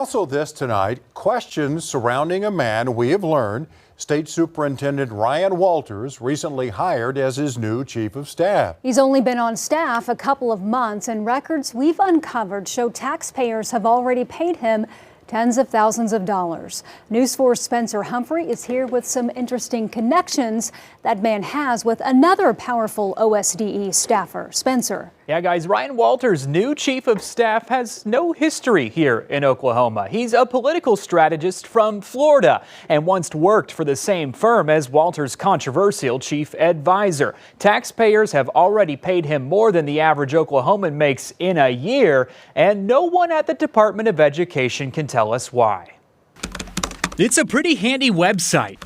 Also this tonight, questions surrounding a man we have learned State Superintendent Ryan Walters recently hired as his new chief of staff. He's only been on staff a couple of months, and records we've uncovered show taxpayers have already paid him tens of thousands of dollars. News 4's Spencer Humphrey is here with some interesting connections that man has with another powerful OSDE staffer. Spencer. Yeah, guys, Ryan Walters' new chief of staff has no history here in Oklahoma. He's a political strategist from Florida and once worked for the same firm as Walters' controversial chief advisor. Taxpayers have already paid him more than the average Oklahoman makes in a year, and no one at the Department of Education can tell us why. It's a pretty handy website.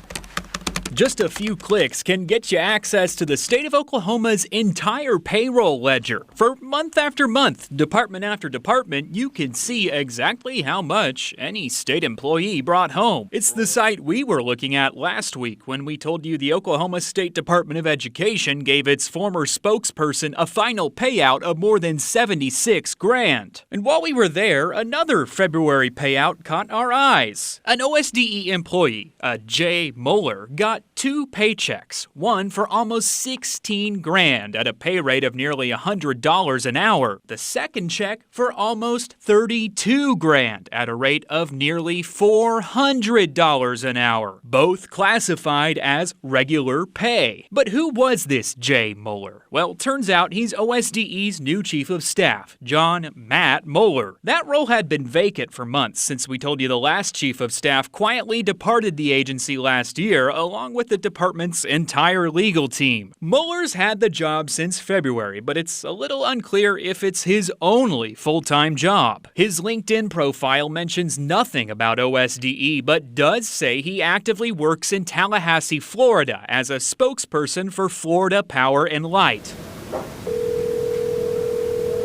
Just a few clicks can get you access to the state of Oklahoma's entire payroll ledger. For month after month, department after department, you can see exactly how much any state employee brought home. It's the site we were looking at last week when we told you the Oklahoma State Department of Education gave its former spokesperson a final payout of more than $76 grand. And while we were there, another February payout caught our eyes. An OSDE employee, Jay Moeller, got two paychecks, one for almost 16 grand at a pay rate of nearly $100 an hour. The second check for almost 32 grand at a rate of nearly $400 an hour. Both classified as regular pay. But who was this Jay Moeller? Well, turns out he's OSDE's new chief of staff, John Matt Moeller. That role had been vacant for months since we told you the last chief of staff quietly departed the agency last year, along with the department's entire legal team. Moeller's had the job since February, but it's a little unclear if it's his only full-time job. His LinkedIn profile mentions nothing about OSDE, but does say he actively works in Tallahassee, Florida, as a spokesperson for Florida Power and Light.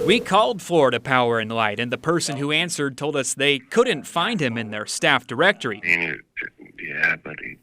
We called Florida Power and Light, and the person who answered told us they couldn't find him in their staff directory. Yeah, but he's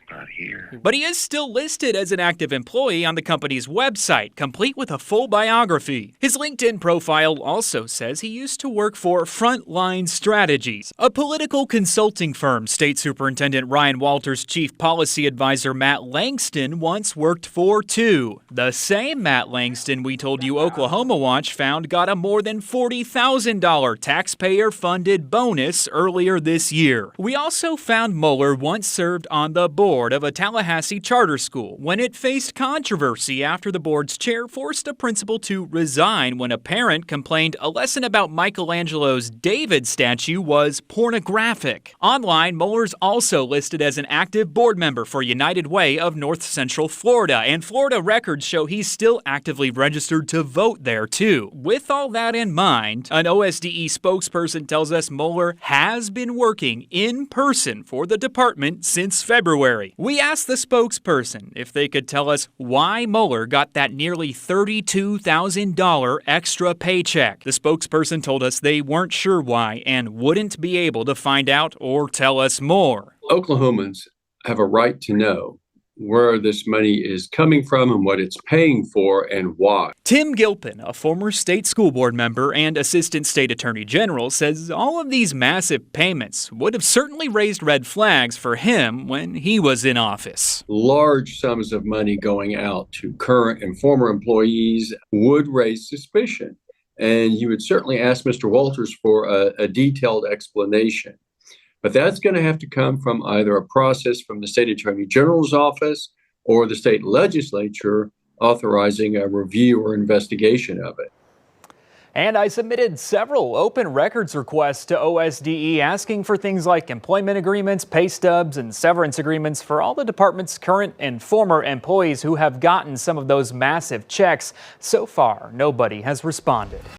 not here. But he is still listed as an active employee on the company's website, complete with a full biography. His LinkedIn profile also says he used to work for Frontline Strategies, a political consulting firm State Superintendent Ryan Walters' chief policy advisor Matt Langston once worked for too. The same Matt Langston we told you Oklahoma Watch found got a more than $40,000 taxpayer-funded bonus earlier this year. We also found Moeller once served on the board of a Tallahassee charter school when it faced controversy after the board's chair forced a principal to resign when a parent complained a lesson about Michelangelo's David statue was pornographic. Online, Moeller's also listed as an active board member for United Way of North Central Florida, and Florida records show he's still actively registered to vote there too. With all that in mind, an OSDE spokesperson tells us Moeller has been working in person for the department since February. We asked the spokesperson if they could tell us why Moeller got that nearly $32,000 extra paycheck. The spokesperson told us they weren't sure why and wouldn't be able to find out or tell us more. Oklahomans have a right to know where this money is coming from and what it's paying for and why. Tim Gilpin, a former state school board member and assistant state attorney general, says all of these massive payments would have certainly raised red flags for him when he was in office. Large sums of money going out to current and former employees would raise suspicion. And you would certainly ask Mr. Walters for a detailed explanation. But that's going to have to come from either a process from the state attorney general's office or the state legislature authorizing a review or investigation of it. And I submitted several open records requests to OSDE asking for things like employment agreements, pay stubs, and severance agreements for all the department's current and former employees who have gotten some of those massive checks. So far, nobody has responded.